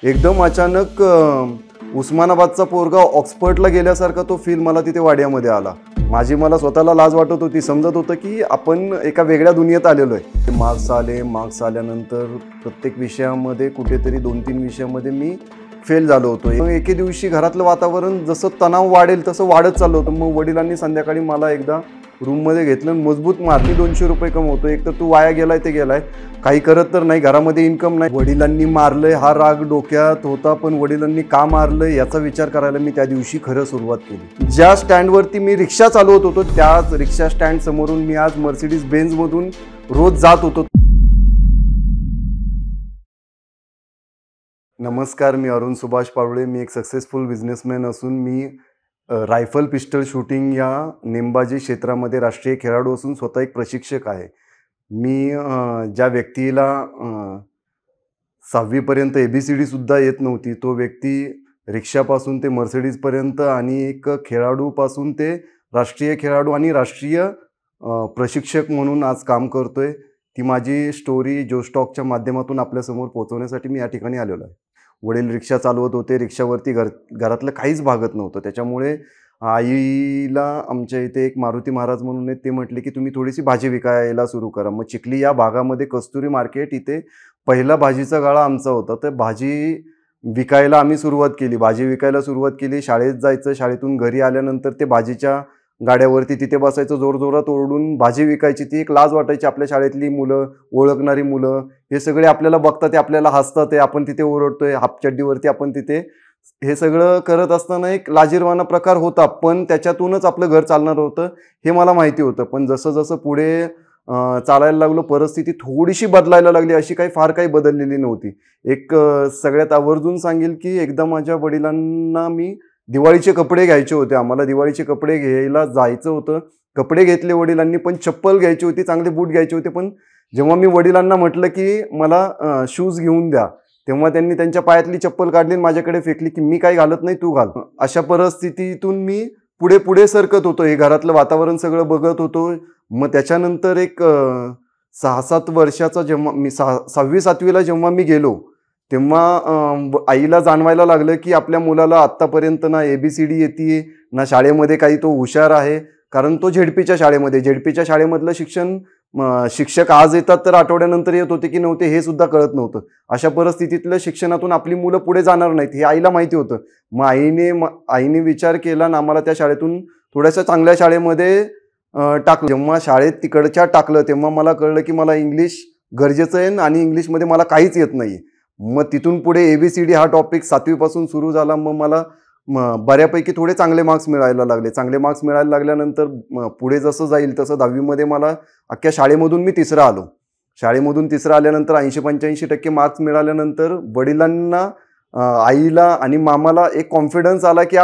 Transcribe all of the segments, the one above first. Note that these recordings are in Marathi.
एकदम अचानक उस्मानाबादचा पोरगा ऑक्सफर्डला गेल्यासारखा तो फील मला तिथे वाड्यामध्ये आला. मला स्वतःला लाज वाटत होती. समजत होतं की आपण एका वेगळ्या दुनियेत आलेलो आहे. मार्क्स आल्यानंतर प्रत्येक विषयामध्ये कुठेतरी 2-3 विषयामध्ये मी फेल झालो होतो. मग एके दिवशी घरातलं वातावरण जसं तणाव वाढेल तसं वाढत चाललं होतं. मग वडिलांनी संध्याकाळी मला एकदा रूममध्ये घेतलं आणि मजबूत मारली. 200 रुपये कमवतो, एक तर तू वाया गेलाय ते गेलाय, काही करत तर नाही, घरामध्ये इन्कम नाही. वडिलांनी मारलंय हा राग डोक्यात होता, पण वडिलांनी का मारलंय याचा विचार करायला मी त्या दिवशी खरं सुरुवात केली. ज्या स्टँडवरती मी रिक्षा चालवत होतो त्याच रिक्षा स्टँड समोरून मी आज मर्सिडीज बेंझमधून रोज जात होतो. नमस्कार, मी अरुण सुभाष पावळे. मी एक सक्सेसफुल बिझनेसमॅन असून मी रायफल पिस्टल शूटिंग या नेमबाजी क्षेत्रामध्ये राष्ट्रीय खेळाडू असून स्वतः एक प्रशिक्षक आहे. मी ज्या व्यक्तीला 6वीपर्यंत ABCDसुद्धा येत नव्हती, तो व्यक्ती रिक्षापासून ते मर्सिडीजपर्यंत आणि एक खेळाडूपासून ते राष्ट्रीय खेळाडू आणि राष्ट्रीय प्रशिक्षक म्हणून आज काम करतोय. ती माझी स्टोरी जोस्टॉकच्या माध्यमातून आपल्यासमोर पोहोचवण्यासाठी मी या ठिकाणी आलेलो आहे. वडील रिक्षा चालवत होते. रिक्षावरती घरातलं काहीच भागत नव्हतं. त्याच्यामुळे आईला आमच्या इथे एक मारुती महाराज म्हणून आहेत, ते म्हटले की तुम्ही थोडीशी भाजी विकायला सुरू करा. मग चिखली या भागामध्ये कस्तुरी मार्केट इथे पहिला भाजीचा गाळा आमचा होता. तर भाजी विकायला आम्ही सुरुवात केली. शाळेत जायचं, शाळेतून घरी आल्यानंतर ते भाजीच्या गाड्यावरती तिथे बसायचं, जोरजोरात ओरडून भाजी विकायची. ती एक लाज वाटायची. आपल्या शाळेतली मुलं, ओळखणारी मुलं हे सगळे आपल्याला बघतात, ते आपल्याला हसतात, ते आपण तिथे ओरडतोय, हापचड्डीवरती आपण तिथे हे सगळं करत असताना एक लाजिरवाणा प्रकार होता. पण त्याच्यातूनच आपलं घर चालणार होतं हे मला माहिती होतं. पण जसं जसं पुढे चालायला लागलो, परिस्थिती थोडीशी बदलायला लागली. अशी फार काही बदललेली नव्हती. एक सगळ्यात आवर्जून सांगेल की एकदा माझ्या वडिलांना मी दिवाळीचे कपडे घ्यायचे होते. आम्हाला दिवाळीचे कपडे घ्यायला जायचं होतं. कपडे घेतले वडिलांनी, पण चप्पल घ्यायची होती, चांगले बूट घ्यायचे होते. पण जेव्हा मी वडिलांना म्हटलं की मला शूज घेऊन द्या, तेव्हा त्यांनी त्यांच्या पायातली चप्पल काढली आणि माझ्याकडे फेकली की मी काही घालत नाही, तू घाल. अशा परिस्थितीतून मी पुढे पुढे सरकत होतो. हे घरातलं वातावरण सगळं बघत होतो. मग त्याच्यानंतर एक 6-7 वर्षाचा जेव्हा मी 6वी-7वीला जेव्हा मी गेलो, तेव्हा आईला जाणवायला लागलं की आपल्या मुलाला आत्तापर्यंत ना ABCD येते, ना शाळेमध्ये काही तो हुशार आहे. कारण तो झेडपीच्या शाळेमधलं शिक्षक आज येतात तर आठवड्यानंतर येत होते की नव्हते हे सुद्धा कळत नव्हतं. अशा परिस्थितीतल्या शिक्षणातून आपली मुलं पुढे जाणार नाहीत हे आईला माहिती होतं. मग आईने विचार केला आणि आम्हाला त्या शाळेतून थोड्याशा चांगल्या शाळेमध्ये टाकलं. जेव्हा शाळेत तिकडच्या टाकलं तेव्हा मला कळलं की मला इंग्लिश गरजेचं आहे आणि इंग्लिशमध्ये मला काहीच येत नाही. मग तिथून पुढे ABCD हा टॉपिक 7वीपासून सुरू झाला. मग मला बऱ्यापैकी थोडे चांगले मार्क्स मिळायला लागल्यानंतर पुढे जसं जाईल तसं 10वीमध्ये मला अख्ख्या शाळेमधून मी तिसरा आलो. शाळेमधून तिसरा आल्यानंतर 80-85% मार्क्स मिळाल्यानंतर वडिलांना, आईला आणि मामाला एक कॉन्फिडन्स आला की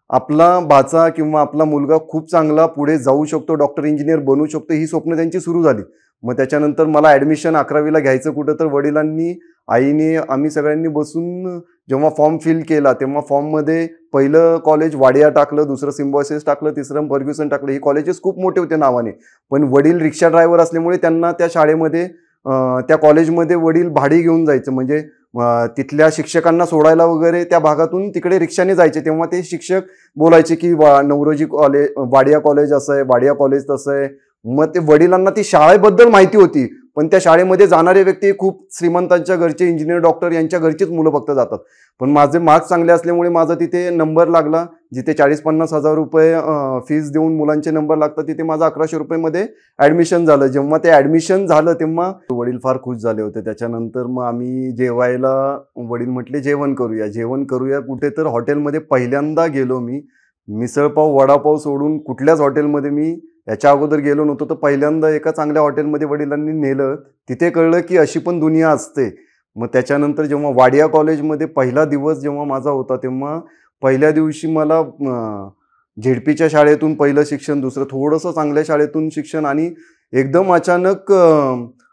आपला भाचा किंवा आपला मुलगा खूप चांगला पुढे जाऊ शकतो, डॉक्टर इंजिनियर बनू शकतो, ही स्वप्न त्यांची सुरू झाली. मग त्याच्यानंतर मला ॲडमिशन 11वीला घ्यायचं कुठं, तर वडिलांनी, आईने, आम्ही सगळ्यांनी बसून जेव्हा फॉर्म फिल केला तेव्हा फॉर्ममध्ये पहिलं कॉलेज वाडिया टाकलं, दुसरं सिम्बॉयसिस टाकलं, तिसरं फर्ग्युसन टाकलं. ही कॉलेजेस खूप मोठे होते नावाने, पण वडील रिक्षा ड्रायव्हर असल्यामुळे त्यांना त्या शाळेमध्ये त्या कॉलेजमध्ये वडील भाडी घेऊन जायचं. म्हणजे तिथल्या शिक्षकांना सोडायला वगैरे त्या भागातून तिकडे रिक्षाने जायचे. तेव्हा ते शिक्षक बोलायचे की नवरोजी कॉलेज, वाडिया कॉलेज असं आहे, वाडिया कॉलेज तसं आहे. मग ते वडिलांना ती शाळेबद्दल माहिती होती, पण त्या शाळेमध्ये जाणारे व्यक्ती खूप श्रीमंतांच्या घरचे, इंजिनियर, डॉक्टर यांच्या घरचीच मुलं फक्त जातात. पण माझे मार्क्स चांगले असल्यामुळे माझा तिथे नंबर लागला. जिथे 40-50 हजार रुपये फीस देऊन मुलांचे नंबर लागतात, तिथे माझं 1100 रुपयेमध्ये ॲडमिशन झालं. जेव्हा ते ॲडमिशन झालं तेव्हा वडील फार खुश झाले होते. त्याच्यानंतर मग आम्ही जेवायला, वडील म्हटले जेवण करूया कुठे, तर हॉटेलमध्ये पहिल्यांदा गेलो मी. मिसळपाव, वडापाव सोडून कुठल्याच हॉटेलमध्ये मी याच्या अगोदर गेलो नव्हतो. तर पहिल्यांदा एका चांगल्या हॉटेलमध्ये वडिलांनी नेलं. तिथे कळलं की अशी पण दुनिया असते. मग त्याच्यानंतर जेव्हा वाडिया कॉलेजमध्ये पहिला दिवस जेव्हा माझा होता, तेव्हा पहिल्या दिवशी मला झेडपीच्या शाळेतून पहिलं शिक्षण, दुसरं थोडंसं चांगल्या शाळेतून शिक्षण, आणि एकदम अचानक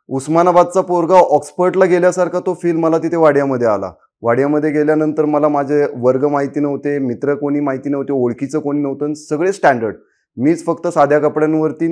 उस्मानाबादचा पोरगा ऑक्सफर्डला गेल्यासारखा तो फील मला तिथे वाड्यामध्ये आला. वाड्यामध्ये गेल्यानंतर मला माझे वर्ग माहिती नव्हते, मित्र कोणी माहिती नव्हते, ओळखीचं कोणी नव्हतं, सगळे स्टँडर्ड. मीच फक्त साध्या कपड्यांवरती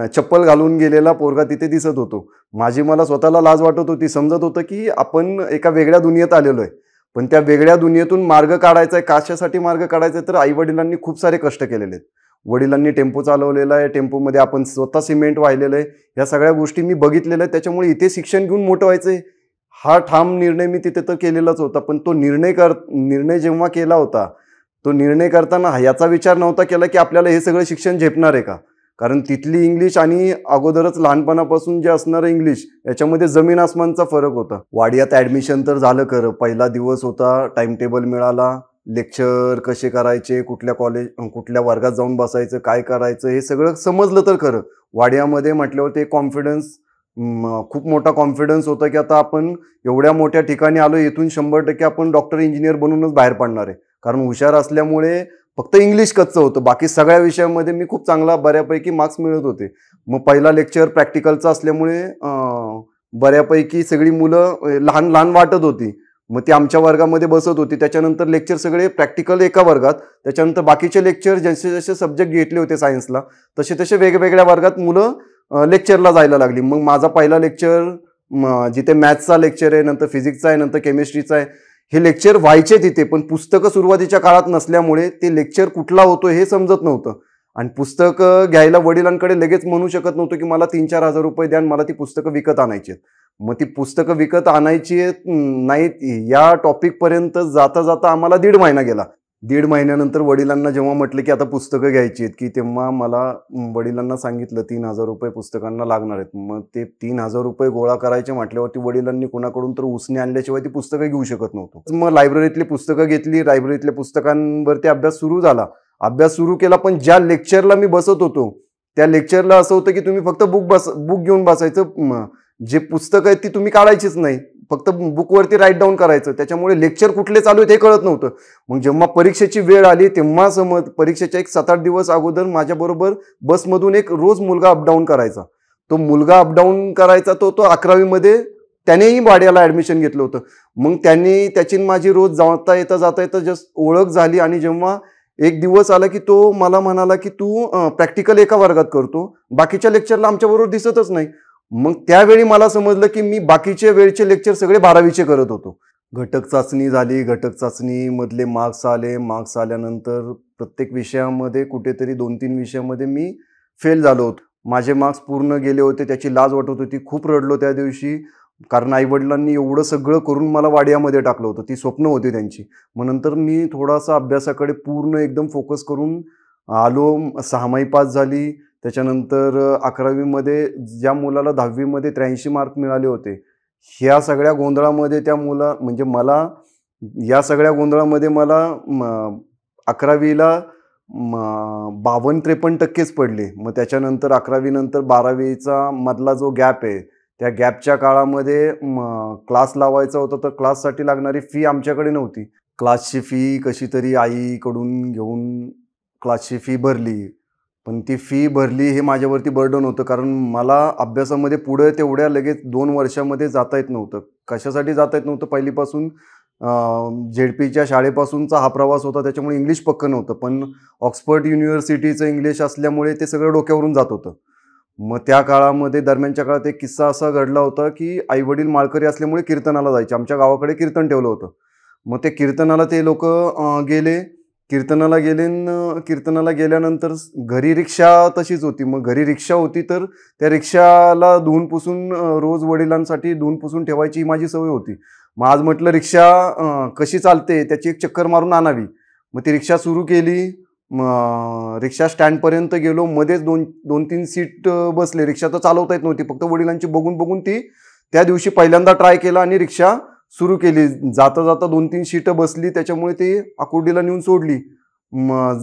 चप्पल घालून गेलेला पोरगा तिथे दिसत होतो. मला स्वतःला लाज वाटत होती. समजत होतं की आपण एका वेगळ्या दुनियेत आलेलो आहे. पण त्या वेगळ्या दुनियेतून मार्ग काढायचा आहे. कशासाठी मार्ग काढायचा आहे? तर आई-वडिलांनी खूप सारे कष्ट केलेले आहेत. वडिलांनी टेम्पो चालवलेला आहे. टेम्पोमध्ये आपण स्वतः सिमेंट वाहिलेलं आहे. या सगळ्या गोष्टी मी बघितलेल्या आहेत. त्याच्यामुळे इथे शिक्षण घेऊन मोठं व्हायचंय हा ठाम निर्णय मी तिथे तर केलेलाच होता. पण तो निर्णय जेव्हा केला होता, तो निर्णय करताना याचा विचार नव्हता केला की आपल्याला हे सगळं शिक्षण झेपणार आहे का? कारण तिथली इंग्लिश आणि अगोदरच लहानपणापासून जे असणारं इंग्लिश याच्यामध्ये जमीन आसमानचा फरक होता. वाडियात ॲडमिशन तर झालं खरं. पहिला दिवस होता, टाइम टेबल मिळाला, लेक्चर कसे करायचे, कुठल्या वर्गात जाऊन बसायचं, काय करायचं हे सगळं समजलं तर खरं. वाडियामध्ये म्हटल्यावर ते कॉन्फिडन्स, खूप मोठा कॉन्फिडन्स होता की आता आपण एवढ्या मोठ्या ठिकाणी आलो, इथून 100% आपण डॉक्टर इंजिनियर बनूनच बाहेर पडणार आहे. कारण हुशार असल्यामुळे फक्त इंग्लिश कच्चं होतं, बाकी सगळ्या विषयामध्ये मी खूप चांगला बऱ्यापैकी मार्क्स मिळत होते. मग पहिला लेक्चर प्रॅक्टिकलचा असल्यामुळे बऱ्यापैकी सगळी मुलं लहान लहान वाटत होती. मग ती आमच्या वर्गामध्ये बसत होती. त्याच्यानंतर लेक्चर सगळे प्रॅक्टिकल एका वर्गात, त्याच्यानंतर बाकीचे लेक्चर जसे जसे सब्जेक्ट घेतले होते सायन्सला तसे तसे वेगवेगळ्या वर्गात मुलं लेक्चरला जायला लागली. मग माझा पहिला लेक्चर जिथे मॅथ्सचा लेक्चर आहे, नंतर फिजिक्सचा आहे, नंतर केमिस्ट्रीचा आहे, हे लेक्चर व्हायचे तिथे. पण पुस्तकं सुरुवातीच्या काळात नसल्यामुळे ते लेक्चर कुठला होतो हे समजत नव्हतं. आणि पुस्तकं घ्यायला वडिलांकडे लगेच म्हणू शकत नव्हतं की मला 3-4 हजार रुपये द्या आणि मला ती पुस्तकं विकत आणायची आहेत. मग ती पुस्तकं विकत आणायची नाहीत या टॉपिकपर्यंत जाता जाता आम्हाला 1.5 महिना गेला. 1.5 महिन्यानंतर वडिलांना जेव्हा म्हटलं की आता पुस्तकं घ्यायची आहेत, की तेव्हा मला वडिलांना सांगितलं 3,000 रुपये पुस्तकांना लागणार आहेत. मग ते 3,000 रुपये गोळा करायचे म्हटल्यावरती वडिलांनी कोणाकडून तर उसने आणल्याशिवाय ती पुस्तकं घेऊ शकत नव्हतो. मग लायब्ररीतली पुस्तकं घेतली, लायब्ररीतल्या पुस्तकांवरती अभ्यास सुरू झाला. अभ्यास सुरू केला, पण ज्या लेक्चरला मी बसत होतो त्या लेक्चरला असं होतं की तुम्ही फक्त बुक घेऊन बसायचं. जे पुस्तकं आहेत ती तुम्ही काढायचीच नाही, फक्त बुकवरती राईट डाऊन करायचं. त्याच्यामुळे लेक्चर कुठले चालू आहेत हे कळत नव्हतं. मग जेव्हा परीक्षेची वेळ आली तेव्हा परीक्षेच्या 7-8 दिवस अगोदर माझ्याबरोबर बसमधून एक रोज मुलगा अपडाऊन करायचा. तो मुलगा अपडाऊन करायचा तो 11वीमध्ये त्यानेही वाडियाला ॲडमिशन घेतलं होतं. मग त्याची माझी रोज जाता येता जस्ट ओळख झाली. आणि जेव्हा एक दिवस आला की तो मला म्हणाला की तू प्रॅक्टिकल एका वर्गात करतो, बाकीच्या लेक्चरला आमच्याबरोबर दिसतच नाही. मग त्यावेळी मला समजलं की मी बाकीचे वेळचे लेक्चर सगळे 12वीचे करत होतो. घटक चाचणी झाली, घटक चाचणीमधले मार्क्स आले. मार्क्स आल्यानंतर प्रत्येक विषयामध्ये कुठेतरी 2-3 विषयामध्ये मी फेल झालो होतो. माझे मार्क्स पूर्ण गेले होते, त्याची लाज वाटत होती. खूप रडलो त्या दिवशी, कारण आईवडिलांनी एवढं सगळं करून मला वाडियामध्ये टाकलं होतं. ती स्वप्न होती त्यांची. मग नंतर मी थोडासा अभ्यासाकडे पूर्ण एकदम फोकस करून आलो. 6माही पास झाली. त्याच्यानंतर 11वीमध्ये ज्या मुलाला 10वीमध्ये 83 मार्क मिळाले होते, ह्या सगळ्या गोंधळामध्ये मला या सगळ्या गोंधळामध्ये मला 11वीला 52-53% पडले. मग त्याच्यानंतर 11वी नंतर 12वीचा मधला जो गॅप आहे, त्या गॅपच्या काळामध्ये क्लास लावायचा होता, तर क्लाससाठी लागणारी फी आमच्याकडे नव्हती. क्लासची फी कशी तरी आईकडून घेऊन क्लासची फी भरली. पण ती फी भरली हे माझ्यावरती बर्डन होतं, कारण मला अभ्यासामध्ये पुढे तेवढ्या लगेच 2 वर्षामध्ये जाता येत नव्हतं. कशासाठी जाता येत नव्हतं? पहिलीपासून झेडपीच्या शाळेपासूनचा हा प्रवास होता, त्याच्यामुळे इंग्लिश पक्कं नव्हतं. पण ऑक्सफर्ड युनिव्हर्सिटीचं इंग्लिश असल्यामुळे ते सगळं डोक्यावरून जात होतं. मग त्या काळामध्ये दरम्यानच्या काळात एक किस्सा असा घडला होता की आईवडील माळकरी असल्यामुळे कीर्तनाला जायचे. आमच्या गावाकडे कीर्तन ठेवलं होतं. मग ते कीर्तनाला ते लोक गेले. कीर्तनाला गेल्यानंतर घरी रिक्षा तशीच होती. मग घरी रिक्षा होती, तर त्या रिक्षाला धुवून पुसून रोज वडिलांसाठी धुवून पुसून ठेवायची ही माझी सवय होती. मग आज म्हटलं रिक्षा कशी चालते त्याची एक चक्कर मारून आणावी. मग ती रिक्षा सुरू केली. रिक्षा स्टँडपर्यंत गेलो. मध्येच 2-3 सीट बसले. रिक्षा तर चालवता येत नव्हती, फक्त वडिलांची बघून बघून ती त्या दिवशी पहिल्यांदा ट्राय केला आणि रिक्षा सुरू केली. जाता जाता 2-3 सीटं बसली, त्याच्यामुळे ती आकुर्डीला नेऊन सोडली.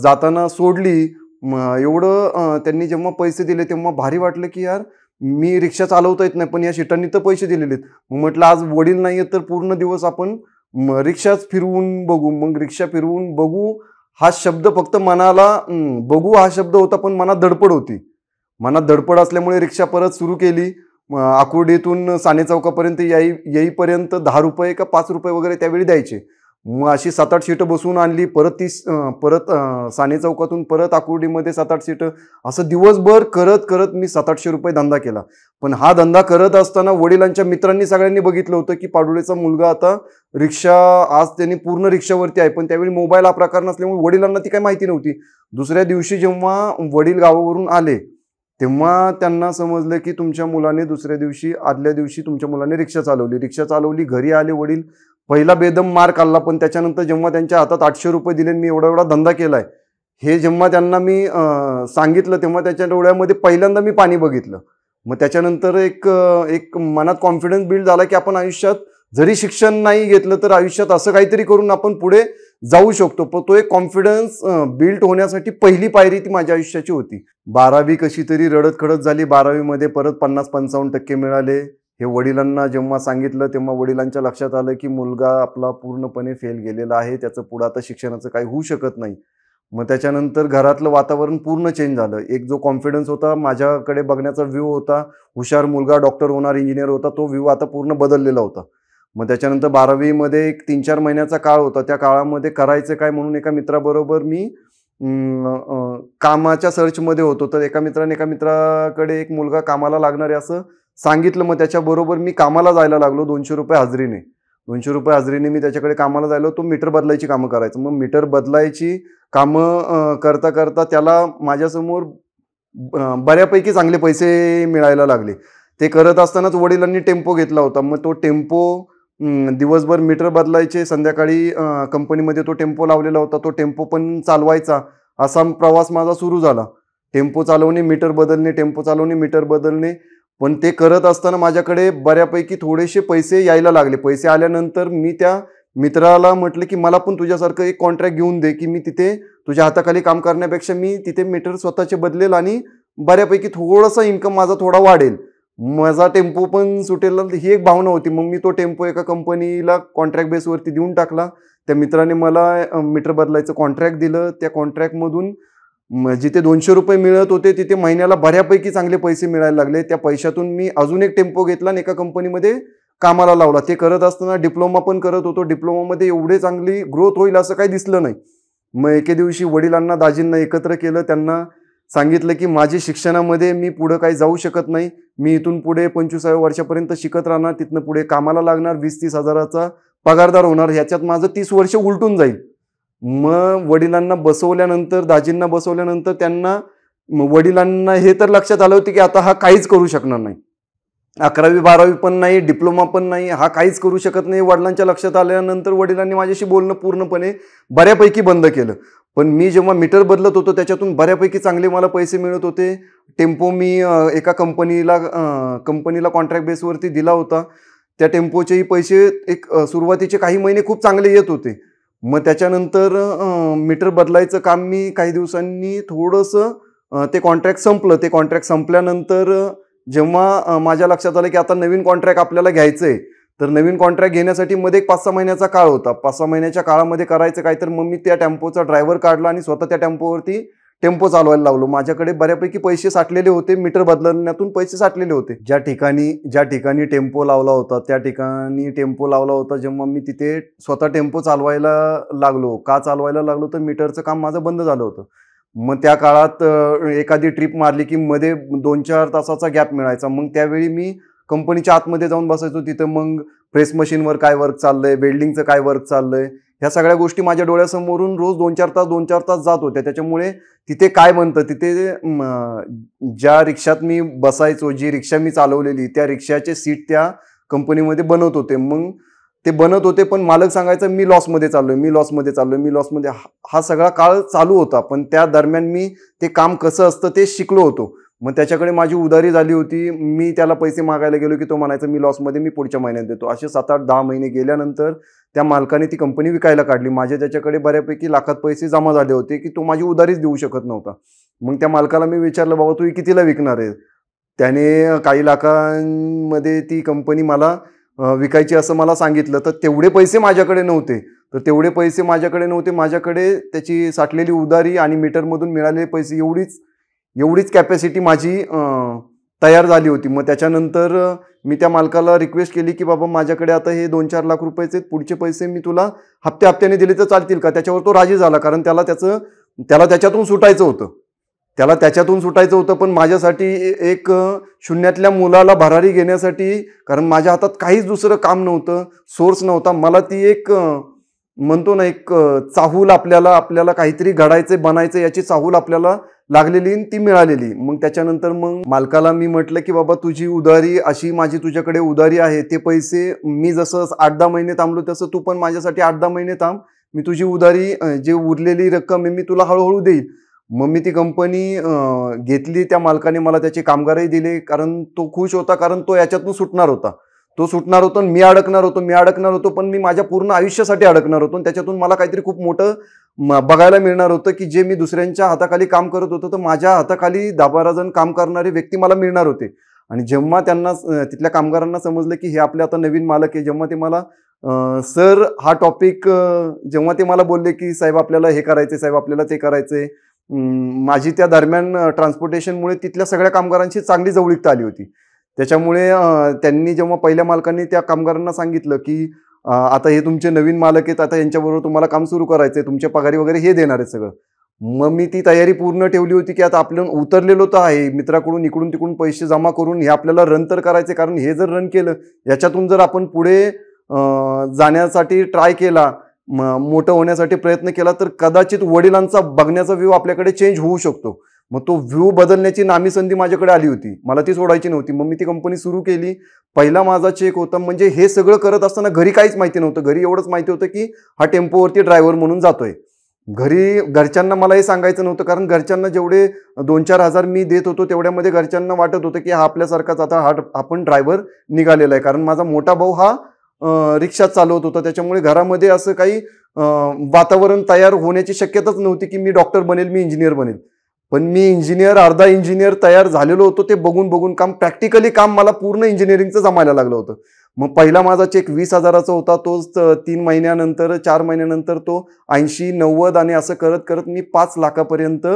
जाताना सोडली. एवढं त्यांनी जेव्हा पैसे दिले तेव्हा भारी वाटलं की यार मी रिक्षा चालवता येत नाही, पण या सीटांनी तर पैसे दिलेले आहेत. मग म्हटलं आज वडील नाही आहेत तर पूर्ण दिवस आपण रिक्षाच फिरवून बघू. मग रिक्षा फिरवून बघू हा शब्द फक्त मनाला बघू हा शब्द होता, पण मनात धडपड होती. मनात धडपड असल्यामुळे रिक्षा परत सुरू केली. आकुर्डीतून साने चौकापर्यंत येईपर्यंत 10 रुपये का 5 रुपये वगैरे त्यावेळी द्यायचे. मग अशी 7-8 सीटं बसवून आणली. परत परत साने चौकातून परत आकुर्डीमध्ये 7-8 सीटं. असं दिवसभर करत करत मी 700-800 रुपये धंदा केला. पण हा धंदा करत असताना वडिलांच्या मित्रांनी सगळ्यांनी बघितलं होतं की पाडोळेचा मुलगा आता रिक्षा, आज त्यांनी पूर्ण रिक्षावरती आहे. पण त्यावेळी मोबाईल हा प्रकार नसल्यामुळे वडिलांना ती काही माहिती नव्हती. दुसऱ्या दिवशी जेव्हा वडील गावावरून आले तेव्हा त्यांना समजलं की तुमच्या मुलाने दुसऱ्या दिवशी, आदल्या दिवशी तुमच्या मुलाने रिक्षा चालवली. घरी आले वडील. पहिला बेदम मार खाल्ला. पण त्याच्यानंतर जेव्हा त्यांच्या हातात 800 रुपये दिले, मी एवढा एवढा धंदा केलाय हे जेव्हा त्यांना मी सांगितलं, तेव्हा त्याच्या डोळ्यामध्ये पहिल्यांदा मी पाणी बघितलं. मग त्याच्यानंतर एक मनात कॉन्फिडन्स बिल्ड झाला की आपण आयुष्यात जरी शिक्षण नाही घेतलं तर आयुष्यात असं काहीतरी करून आपण पुढे जाऊ शकतो. पण तो एक कॉन्फिडन्स बिल्ड होण्यासाठी पहिली पायरी ती माझ्या आयुष्याची होती. 12वी कशी तरी रडत खडत झाली. 12वी परत 50-55% मिळाले. हे वडिलांना जेव्हा सांगितलं तेव्हा वडिलांच्या लक्षात आलं की मुलगा आपला पूर्णपणे फेल गेलेला आहे, त्याचं पुढं आता शिक्षणाचं काही होऊ शकत नाही. मग त्याच्यानंतर घरातलं वातावरण पूर्ण चेंज झालं. एक जो कॉन्फिडन्स होता, माझ्याकडे बघण्याचा व्ह्यू होता, हुशार मुलगा डॉक्टर होणार, इंजिनियर होता, तो व्ह्यू आता पूर्ण बदललेला होता. मग त्याच्यानंतर 12वी एक 3-4 महिन्याचा काळ होता. त्या काळामध्ये करायचं काय म्हणून एका मित्राबरोबर मी कामाच्या सर्चमध्ये होतो. तर एका मित्राकडे एक मुलगा कामाला लागणार आहे असं सांगितलं. मग त्याच्याबरोबर मी कामाला जायला लागलो 200 रुपये हाजरीने. 200 रुपये हाजरीने मी त्याच्याकडे कामाला जायलो. तो मीटर बदलायची कामं करायचं. मग मीटर बदलायची कामं करता करता त्याला माझ्यासमोर बऱ्यापैकी चांगले पैसे मिळायला लागले. ते करत असतानाच वडिलांनी टेम्पो घेतला होता. मग तो टेम्पो दिवसभर मीटर बदलायचे, संध्याकाळी कंपनीमध्ये तो टेम्पो लावलेला होता, तो टेम्पो पण चालवायचा. असा प्रवास माझा सुरू झाला. टेम्पो चालवणे, मीटर बदलणे, टेम्पो चालवणे, मीटर बदलणे. पण ते करत असताना माझ्याकडे बऱ्यापैकी थोडेसे पैसे यायला लागले. पैसे आल्यानंतर मी त्या मित्राला म्हटलं की मला पण तुझ्यासारखं एक कॉन्ट्रॅक्ट घेऊन दे की मी तिथे तुझ्या हाताखाली काम करण्यापेक्षा मी तिथे मीटर स्वतःचे बदलेल आणि बऱ्यापैकी थोडासा इन्कम माझा थोडा वाढेल, माझा टेम्पो पण सुटेल, ही एक भावना होती. मग मी तो टेम्पो एका कंपनीला कॉन्ट्रॅक्ट बेसवरती देऊन टाकला. त्या मित्राने मला मीटर बदलायचं कॉन्ट्रॅक्ट दिलं. त्या कॉन्ट्रॅक्टमधून जिथे 200 रुपये मिळत होते तिथे महिन्याला बऱ्यापैकी चांगले पैसे मिळायला लागले. त्या पैशातून मी अजून एक टेम्पो घेतला आणि एका कंपनीमध्ये कामाला लावला. ते करत असताना डिप्लोमा पण करत होतो. डिप्लोमामध्ये एवढे चांगली ग्रोथ होईल असं काही दिसलं नाही. मग एके दिवशी वडिलांना, दाजींना एकत्र केलं. त्यांना सांगितलं की माझी शिक्षणामध्ये मी पुढं काही जाऊ शकत नाही. मी इथून पुढे 25व्या वर्षापर्यंत शिकत राहणार, तिथनं पुढे कामाला लागणार, 20-30 हजाराचा पगारदार होणार, ह्याच्यात माझं 30 वर्ष उलटून जाईल. मग वडिलांना बसवल्यानंतर, दाजींना बसवल्यानंतर वडिलांना हे तर लक्षात आलं होतं की आता हा काहीच करू शकणार नाही. 11वी-12वी पण नाही, डिप्लोमा पण नाही, हा काहीच करू शकत नाही. वडिलांच्या लक्षात आल्यानंतर वडिलांनी माझ्याशी बोलणं पूर्णपणे बऱ्यापैकी बंद केलं. पण मी जेव्हा मीटर बदलत होतो त्याच्यातून बऱ्यापैकी चांगले मला पैसे मिळत होते. टेम्पो मी एका कंपनीला कॉन्ट्रॅक्ट बेसवरती दिला होता. त्या टेम्पोचेही पैसे सुरुवातीचे काही महिने खूप चांगले येत होते. मग त्याच्यानंतर मीटर बदलायचं काम मी काही दिवसांनी थोडंसं ते कॉन्ट्रॅक्ट संपलं. ते कॉन्ट्रॅक्ट संपल्यानंतर जेव्हा माझ्या लक्षात आलं की आता नवीन कॉन्ट्रॅक्ट आपल्याला घ्यायचं आहे, तर नवीन कॉन्ट्रॅक्ट घेण्यासाठी मध्ये एक 5-6 महिन्याचा काळ होता. 5-6 महिन्याच्या काळामध्ये करायचं काय, तर मग मी त्या टेम्पोचा ड्रायव्हर काढला आणि स्वतः त्या टेम्पोवरती टेम्पो चालवायला लावलो. माझ्याकडे बऱ्यापैकी पैसे साठलेले होते, मीटर बदलण्यातून पैसे साठलेले होते. ज्या ठिकाणी टेम्पो लावला होता त्या ठिकाणी टेम्पो लावला होता. जेव्हा मी तिथे स्वतः टेम्पो चालवायला लागलो, का चालवायला लागलो, तर मीटरचं काम माझं बंद झालं होतं. मग त्या काळात एखादी ट्रिप मारली की मध्ये 2-4 तासाचा गॅप मिळायचा. मग त्यावेळी मी कंपनीच्या आतमध्ये जाऊन बसायचो. तिथं मग प्रेस मशीनवर काय वर्क चाललंय, वेल्डिंगचं काय वर्क चाललंय, ह्या सगळ्या गोष्टी माझ्या डोळ्यासमोरून रोज 2-4 तास जात होत्या. त्याच्यामुळे तिथे काय बनतं, तिथे ज्या रिक्षात मी बसायचो, जी रिक्षा मी चालवलेली, त्या रिक्षाचे सीट त्या कंपनीमध्ये बनवत होते. मग ते बनत होते, पण मालक सांगायचा मी लॉसमध्ये चाललोय. हा सगळा काळ चालू होता. पण त्या दरम्यान मी ते काम कसं असतं ते शिकलो होतो. मग त्याच्याकडे माझी उधारी झाली होती. मी त्याला पैसे मागायला गेलो की तो म्हणायचा मी लॉसमध्ये, मी पुढच्या महिन्यात देतो. असे 7-8-10 महिने गेल्यानंतर त्या मालकाने ती कंपनी विकायला काढली. माझे त्याच्याकडे बऱ्यापैकी लाखात पैसे जमा झाले होते की तो माझी उधारीच देऊ शकत नव्हता. मग त्या मालकाला मी विचारलं, बाबा तू कितीला विकणार आहे? त्याने काही लाखांमध्ये ती कंपनी मला विकायची असं मला सांगितलं. तर तेवढे पैसे माझ्याकडे नव्हते. माझ्याकडे त्याची साठलेली उधारी आणि मीटरमधून मिळालेले पैसे एवढीच कॅपॅसिटी माझी तयार झाली होती. मग त्याच्यानंतर मी त्या मालकाला रिक्वेस्ट केली की बाबा माझ्याकडे आता हे 2-4 लाख रुपयाचे पुढचे पैसे मी तुला हप्त्याने दिले तर चालतील का? त्याच्यावर तो राजी झाला, कारण त्याला त्याच्यातून सुटायचं होतं. पण माझ्यासाठी एक शून्यातल्या मुलाला भरारी घेण्यासाठी, कारण माझ्या हातात काहीच दुसरं काम नव्हतं, सोर्स नव्हता. मला ती एक म्हणतो ना, एक चाहूल, आपल्याला काहीतरी घडायचं बनायचं याची चाहूल आपल्याला लागलेली, ती मिळालेली. मग त्याच्यानंतर मग मालकाला मी म्हटलं की बाबा तुझी उधारी अशी, माझी तुझ्याकडे उधारी आहे, ते पैसे मी जसं 8-10 महिने थांबलो तसं तू पण माझ्यासाठी 8-10 महिने थांब. मी तुझी उधारी जे उरलेली रक्कम आहे मी तुला हळूहळू देईल. मग मी ती कंपनी घेतली. त्या मालकाने मला त्याचे कामगारही दिले, कारण तो खुश होता, कारण तो याच्यातून सुटणार होता. आणि मी अडकणार होतो, पण मी माझ्या पूर्ण आयुष्यासाठी अडकणार होतो. त्याच्यातून मला काहीतरी खूप मोठं बघायला मिळणार होतं की जे मी दुसऱ्यांच्या हाताखाली काम करत होतो, तर माझ्या हाताखाली 10-12 जण काम करणारे व्यक्ती मला मिळणार होते. आणि जेव्हा त्यांना, तिथल्या कामगारांना समजलं की हे आपले आता नवीन मालक आहे, जेव्हा ते मला सर हा टॉपिक, जेव्हा ते मला बोलले की साहेब आपल्याला हे करायचे, साहेब आपल्याला ते करायचे, माझी त्या दरम्यान ट्रान्सपोर्टेशनमुळे तिथल्या सगळ्या कामगारांची चांगली जवळीकता आली होती. त्याच्यामुळे त्यांनी जेव्हा पहिल्या मालकांनी त्या कामगारांना सांगितलं की आता हे तुमचे नवीन मालक आहेत, आता यांच्याबरोबर तुम्हाला काम सुरू करायचंय, तुमच्या पगारी वगैरे हे देणार आहेत सगळं. मग मी ती तयारी पूर्ण ठेवली होती की आता आपलं उतरलेलो तर आहे, मित्राकडून इकडून तिकडून पैसे जमा करून हे आपल्याला रन तर करायचे, कारण हे जर रन केलं, याच्यातून जर आपण पुढे जाण्यासाठी ट्राय केला, मोठं होण्यासाठी प्रयत्न केला, तर कदाचित वडिलांचा बघण्याचा व्ह्यू आपल्याकडे चेंज होऊ शकतो. मग तो व्ह्यू बदलण्याची नामी संधी माझ्याकडे आली होती, मला ती सोडायची नव्हती. मग मी ती कंपनी सुरू केली. पहिला माझा चेक होता. म्हणजे हे सगळं करत असताना घरी काहीच माहिती नव्हतं. घरी एवढंच माहिती होतं की हा टेम्पोवरती ड्रायव्हर म्हणून जातोय. घरच्यांना मला हे सांगायचं नव्हतं, कारण घरच्यांना जेवढे 2-4 हजार मी देत होतो तेवढ्यामध्ये घरच्यांना वाटत होतं की हा आपल्यासारखाच आता आपण ड्रायव्हर निघालेला आहे. कारण माझा मोठा भाऊ हा रिक्षा चालवत होता, त्याच्यामुळे घरामध्ये असं काही वातावरण तयार होण्याची शक्यताच नव्हती की मी डॉक्टर बनेल, मी इंजिनियर बनेल. पण मी अर्धा इंजिनियर तयार झालेलो होतो. ते बघून काम, प्रॅक्टिकली काम मला पूर्ण इंजिनिअरिंगचं जमायला लागलं होतं. मग पहिला माझा चेक 20,000चा होता, तोच 3 महिन्यानंतर 4 महिन्यानंतर तो 80-90 आणि असं करत करत मी 5 लाखापर्यंत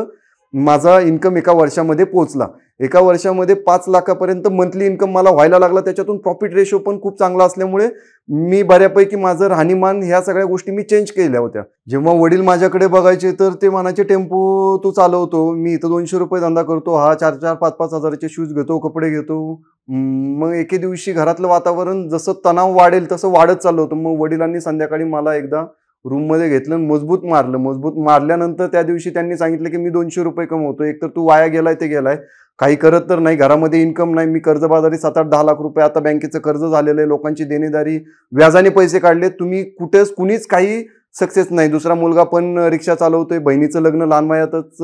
माझा इन्कम एका वर्षामध्ये पोहोचला. एका वर्षामध्ये 5 लाखापर्यंत मंथली इन्कम मला व्हायला लागला. त्याच्यातून प्रॉफिट रेशो पण खूप चांगला असल्यामुळे मी बऱ्यापैकी माझं राहणीमान ह्या सगळ्या गोष्टी मी चेंज केल्या होत्या. जेव्हा वडील माझ्याकडे बघायचे तर ते म्हणायचे, टेम्पो तू चालवतो, मी इथं 200 रुपये धंदा करतो, हा 4-4, 5-5 हजाराचे शूज घेतो, कपडे घेतो. मग एके दिवशी घरातलं वातावरण जसं तणाव वाढेल तसं वाढत चाललं होतं. मग वडिलांनी संध्याकाळी मला एकदा रूममध्ये घेतलं, मजबूत मारल्यानंतर त्या दिवशी त्यांनी सांगितलं की मी 200 रुपये कमवतो, एकतर तू वाया गेलाय ते गेलाय, काही करत तर नाही, घरामध्ये इन्कम नाही, मी कर्जबाजारी 7-8-10 लाख रुपये, आता बँकेचं कर्ज झालेलं आहे, लोकांची देणेदारी, व्याजाने पैसे काढले, तुम्ही कुणीच काही सक्सेस नाही. दुसरा मुलगा पण रिक्षा चालवतोय, बहिणीचं लग्न लहान वयातच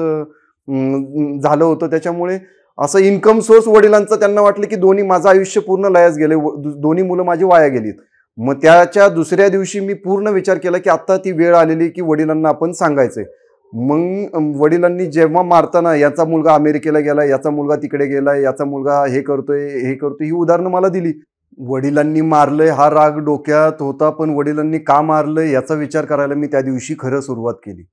झालं होतं. त्याच्यामुळे असं इन्कम सोर्स वडिलांचा, त्यांना वाटलं की माझं आयुष्य पूर्ण लयास गेले, दोन्ही मुलं माझी वाया गेलीत. मग त्याच्या दुसऱ्या दिवशी मी पूर्ण विचार केला की आता ती वेळ आलेली की वडिलांना आपण सांगायचंय. मग वडिलांनी जेव्हा मारताना, याचा मुलगा अमेरिकेला गेलाय, याचा मुलगा तिकडे गेलाय, याचा मुलगा हे करतोय ही उदाहरणं मला दिली. वडिलांनी मारलंय हा राग डोक्यात होता, पण वडिलांनी का मारलंय याचा विचार करायला मी त्या दिवशी खरं सुरुवात केली.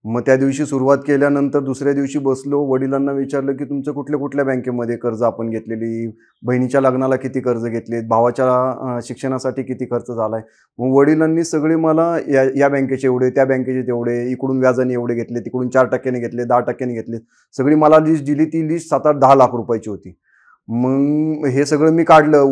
मग त्या दिवशी सुरुवात केल्यानंतर दुसऱ्या दिवशी बसलो, वडिलांना विचारलं की तुमचं कुठल्या बँकेमध्ये कर्ज आपण घेतलेली, बहिणीच्या लग्नाला किती कर्ज घेतलेत, भावाच्या शिक्षणासाठी किती खर्च झालाय. मग वडिलांनी सगळे मला या बँकेचे एवढे, त्या बँकेचे तेवढे, इकडून व्याजाने एवढे घेतले, तिकडून 4% घेतले, 10% घेतले, सगळी मला लिस्ट दिली. ती लिस्ट 7-8-10 लाख रुपयाची होती. मग हे सगळं मी काढलं.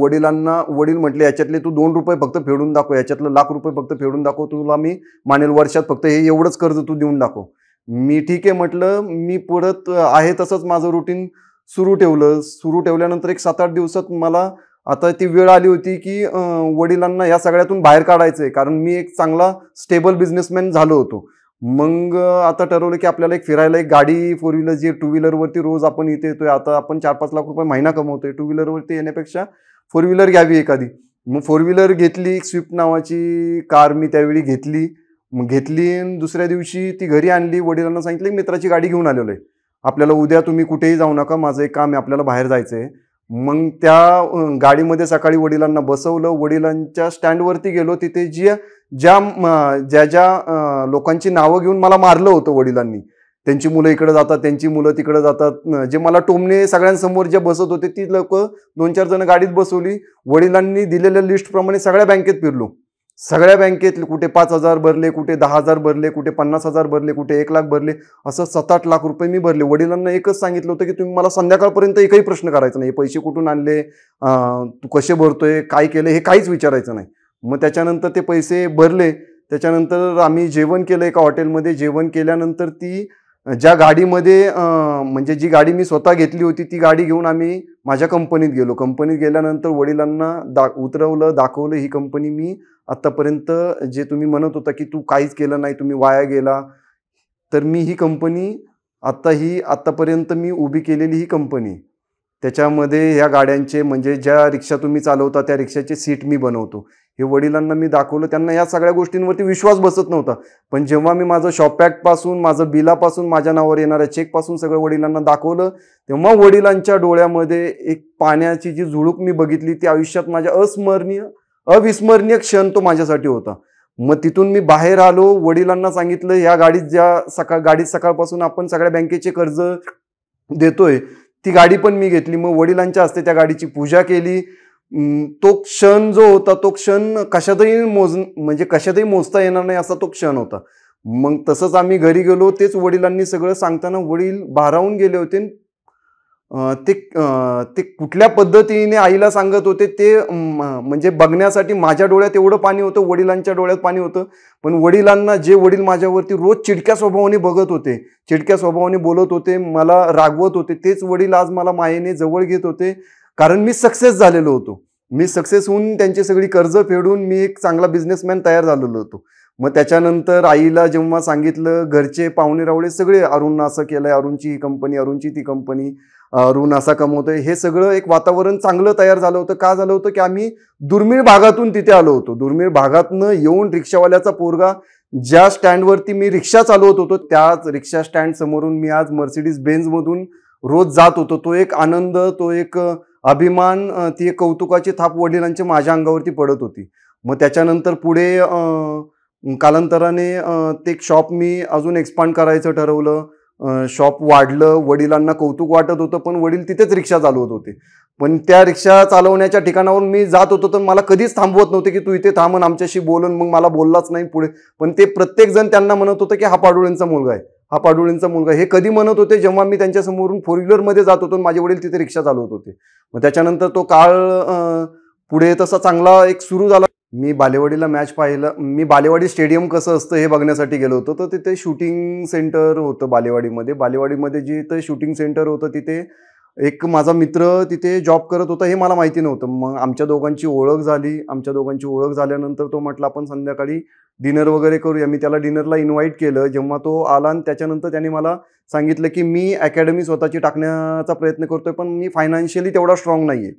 वडील म्हटले याच्यातले तू 2 रुपये फक्त फेडून दाखव, याच्यातलं लाख रुपये फक्त फेडून दाखव, तुला मी मानेल वर्षात, फक्त हे एवढंच कर्ज तू देऊन दाखव. मी ठीक आहे म्हटलं. मी परत आहे तसंच माझं रुटीन सुरू ठेवल्यानंतर एक 7-8 दिवसात मला आता ती वेळ आली होती की वडिलांना या सगळ्यातून बाहेर काढायचंय, कारण मी एक चांगला स्टेबल बिझनेसमॅन झालो होतो. मग आता ठरवलं की आपल्याला फिरायला एक गाडी, 4 व्हीलर, जे 2 व्हीलरवरती रोज आपण इथे येतोय, आता आपण 4-5 लाख रुपये महिना कमवतोय, 2 व्हीलरवरती येण्यापेक्षा 4 व्हीलर घ्यावी एखादी. मग 4 व्हीलर घेतली, स्विफ्ट नावाची कार मी त्यावेळी घेतली. आणि दुसऱ्या दिवशी ती घरी आणली. वडिलांना सांगितलं मित्राची गाडी घेऊन आलेलो आहे, आपल्याला उद्या तुम्ही कुठेही जाऊ नका, माझं एक काम आहे, आपल्याला बाहेर जायचंय. मग त्या गाडीमध्ये सकाळी वडिलांना बसवलं, वडिलांच्या स्टँडवरती गेलो. तिथे ज्या लोकांची नावं घेऊन मला मारलं होतं वडिलांनी, त्यांची मुलं इकडे जातात, त्यांची मुलं तिकडे जातात. जे मला टोमणे सगळ्यांसमोर जे बसत होते ती लोक 2-4 जण गाडीत बसवली. वडिलांनी दिलेल्या लिस्टप्रमाणे सगळ्या बँकेत फिरलो. सगळ्या बँकेत कुठे 5,000 भरले, कुठे 10,000 भरले, कुठे 50,000 भरले, कुठे 1,00,000 भरले, असं 7-8 लाख रुपये मी भरले. वडिलांना एकच सांगितलं होतं की तुम्ही मला संध्याकाळपर्यंत एकही प्रश्न करायचा नाही. पैसे कुठून आणले, तू कसे भरतोय, काय केलं, हे काहीच विचारायचं नाही. मग त्याच्यानंतर ते पैसे भरले. त्याच्यानंतर आम्ही जेवण केलं एका हॉटेलमध्ये. जेवण केल्यानंतर ती ज्या गाडीमध्ये म्हणजे जी गाडी मी स्वतः घेतली होती ती गाडी घेऊन आम्ही माझ्या कंपनीत गेलो. कंपनीत गेल्यानंतर वडिलांना उतरवलं, दाखवलं ही कंपनी मी आत्तापर्यंत जे तुम्ही म्हणत होता की तू काहीच केलं नाही, तुम्ही वाया गेला, तर मी ही कंपनी आत्तापर्यंत मी उभी केलेली ही कंपनी. त्याच्यामध्ये ह्या गाड्यांचे म्हणजे ज्या रिक्षा तुम्ही चालवता त्या रिक्षाचे सीट मी बनवतो. हे वडिलांना मी दाखवलं. त्यांना या सगळ्या गोष्टींवरती विश्वास बसत नव्हता. पण जेव्हा मी माझं शॉप ॲक्टपासून, माझं बिलापासून, माझ्या नावावर येणाऱ्या चेकपासून सगळं वडिलांना दाखवलं, तेव्हा वडिलांच्या डोळ्यामध्ये एक पाण्याची जी झुळूक मी बघितली, ती आयुष्यात माझ्या अविस्मरणीय क्षण तो माझ्यासाठी होता. मग तिथून मी बाहेर आलो. वडिलांना सांगितलं या गाडीत सकाळपासून आपण सगळ्या बँकेचे कर्ज देतोय, ती गाडी पण मी घेतली. मग वडिलांच्या हस्ते त्या गाडीची पूजा केली. तो क्षण जो होता तो क्षण कशातही मोजता येणार नाही असा तो क्षण होता. मग तसंच आम्ही घरी गेलो. तेच वडिलांनी सगळं सांगताना वडील भारावून गेले होते. ते कुठल्या पद्धतीने आईला सांगत होते ते म्हणजे बघण्यासाठी माझ्या डोळ्यात एवढं पाणी होतं, वडिलांच्या डोळ्यात पाणी होतं. पण वडील माझ्यावरती रोज चिडक्या स्वभावाने बघत होते, चिडक्या स्वभावाने बोलत होते, मला रागवत होते, तेच वडील आज मला मायेने जवळ घेत होते. कारण मी सक्सेस झालेलो होतो. मी सक्सेस होऊन त्यांची सगळी कर्ज फेडून मी एक चांगला बिझनेसमॅन तयार झालेलो होतो. मग त्याच्यानंतर आईला जेव्हा सांगितलं, घरचे पाहुणे रावळे सगळे, अरुण असं केलंय, अरुणची ही कंपनी, अरुणची ती कंपनी, अरुण असा कमवतोय, हे सगळं एक वातावरण चांगलं तयार झालं होतं. का झालं होतं की आम्ही दुर्मिळ भागातून तिथे आलो होतो. दुर्मिळ भागातनं येऊन रिक्षावाल्याचा पोरगा ज्या स्टँडवरती मी रिक्षा चालवत होतो त्याच रिक्षा स्टँड समोरून मी आज मर्सिडीज बेंझमधून रोज जात होतो. तो एक आनंद, तो एक अभिमान, ती एक कौतुकाची थाप वडिलांच्या माझ्या अंगावरती पडत होती. मग त्याच्यानंतर पुढे कालांतराने ते शॉप मी अजून एक्सपांड करायचं ठरवलं. शॉप वाढलं. वडिलांना कौतुक वाटत होतं, पण वडील तिथेच रिक्षा चालवत होते. पण त्या रिक्षा चालवण्याच्या ठिकाणावर मी जात होतो तर मला कधीच थांबवत नव्हते की तू इथे थांब आणि आमच्याशी बोलून. मग मला बोललाच नाही पुढे. पण ते प्रत्येक जण त्यांना म्हणत होतं की हा पाडोळेंचा मुलगा आहे, हा पाडोळेंचा मुलगा. हे कधी म्हणत होते जेव्हा मी त्यांच्या समोरून 4 व्हीलरमध्ये जात होतो, माझे वडील तिथे रिक्षा चालवत होते. मग त्याच्यानंतर तो काळ पुढे तसा चांगला एक सुरू झाला. मी बालेवाडीला मॅच पाहिलं. मी बालेवाडी स्टेडियम कसं असतं हे बघण्यासाठी गेलो होतो. तर तिथे शूटिंग सेंटर होतं बालेवाडीमध्ये जे शूटिंग सेंटर होतं तिथे एक माझा मित्र तिथे जॉब करत होता, हे मला माहिती नव्हतं. मग आमच्या दोघांची ओळख झाली. आमच्या दोघांची ओळख झाल्यानंतर तो म्हटला आपण संध्याकाळी डिनर वगैरे करूया. मी त्याला डिनरला इन्व्हाइट केलं. जेव्हा तो आला आणि त्याच्यानंतर त्याने मला सांगितलं की मी अकॅडमी स्वतःची टाकण्याचा प्रयत्न करतोय, पण मी फायनान्शियली तेवढा स्ट्रॉंग नाही आहे.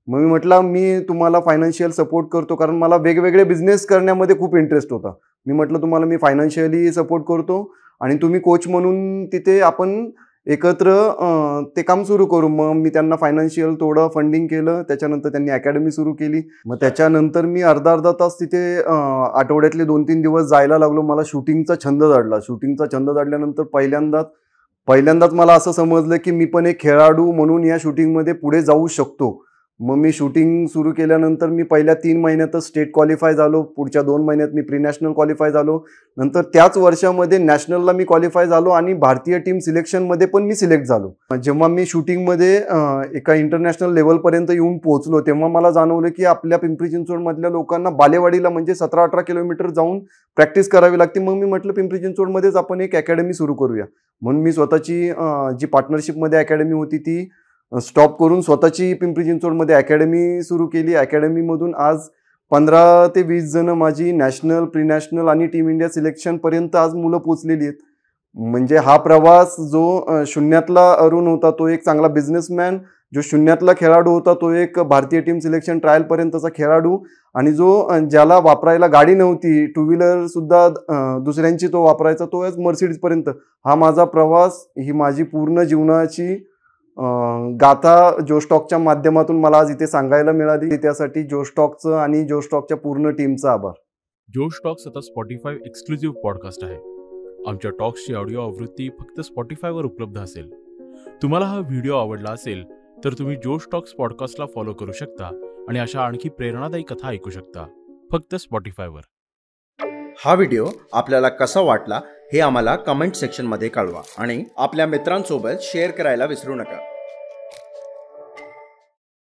मग मी म्हटलं मी तुम्हाला फायनान्शियल सपोर्ट करतो, कारण मला वेगवेगळे बिझनेस करण्यामध्ये खूप इंटरेस्ट होता. मी म्हटलं तुम्हाला मी फायनान्शियली सपोर्ट करतो आणि तुम्ही कोच म्हणून तिथे आपण एकत्र ते काम सुरू करू. मग मी त्यांना फायनान्शियल थोडं फंडिंग केलं. त्याच्यानंतर त्यांनी अकॅडमी सुरू केली. मग त्याच्यानंतर मी अर्धा तास तिथे आठवड्यातले 2-3 दिवस जायला लागलो. मला शूटिंगचा छंद जडला. शूटिंगचा छंद जडल्यानंतर पहिल्यांदाच मला असं समजलं की मी पण एक खेळाडू म्हणून या शूटिंगमध्ये पुढे जाऊ शकतो. मग मी शूटिंग सुरू केल्यानंतर मी पहिल्या 3 महिन्यातच स्टेट क्वालिफाय झालो. पुढच्या 2 महिन्यात मी प्री नॅशनल क्वालिफाय झालो. नंतर त्याच वर्षामध्ये नॅशनलला मी क्वालिफाय झालो आणि भारतीय टीम सिलेक्शनमध्ये पण मी सिलेक्ट झालो. जेव्हा मी शूटिंगमध्ये एका इंटरनॅशनल लेवलपर्यंत येऊन पोहोचलो तेव्हा मला जाणवलं की आपल्या पिंपरी चिंचवडमधल्या लोकांना बालेवाडीला म्हणजे 17-18 किलोमीटर जाऊन प्रॅक्टिस करावी लागते. मग मी म्हटलं पिंपरी चिंचवडमध्येच आपण एक अकॅडमी सुरू करूया. म्हणून मी स्वतःची जी पार्टनरशिपमध्ये अकॅडमी होती ती स्टॉप करून स्वतःची पिंपरी चिंचवडमध्ये अकॅडमी सुरू केली. अकॅडमीमधून आज 15 ते 20 जण माझी नॅशनल, प्री नॅशनल आणि टीम इंडिया सिलेक्शनपर्यंत आज मुलं पोचलेली आहेत. म्हणजे हा प्रवास जो शून्यातला अरुण होता तो एक चांगला बिझनेसमॅन, जो शून्यातला खेळाडू होता तो एक भारतीय टीम सिलेक्शन ट्रायलपर्यंतचा खेळाडू, आणि जो ज्याला वापरायला गाडी नव्हती, 2 व्हीलर सुद्धा दुसऱ्यांची तो वापरायचा, तो आज मर्सिडीजपर्यंत. हा माझा प्रवास, ही माझी पूर्ण जीवनाची गाथा जोशटॉकच्या माध्यमातून मला आज इथे सांगायला मिळाली. त्यासाठी जोशटॉकचं आणि जोशटॉकच्या पूर्ण टीमचा आभार. जोशटॉक्स आता स्पॉटिफाय एक्सक्लुझिव्ह पॉडकास्ट आहे. आमच्या टॉक्सची ऑडिओ आवृत्ती फक्त स्पॉटिफायवर उपलब्ध असेल. तुम्हाला हा व्हिडिओ आवडला असेल तर तुम्ही जोश टॉक्स पॉडकास्टला फॉलो करू शकता आणि अशा आणखी प्रेरणादायी कथा ऐकू शकता फक्त स्पॉटिफायवर. हा व्हिडिओ आपल्याला कसा वाटला हे आम्हाला कमेंट सेक्शनमध्ये कळवा आणि आपल्या मित्रांसोबत शेअर करायला विसरू नका.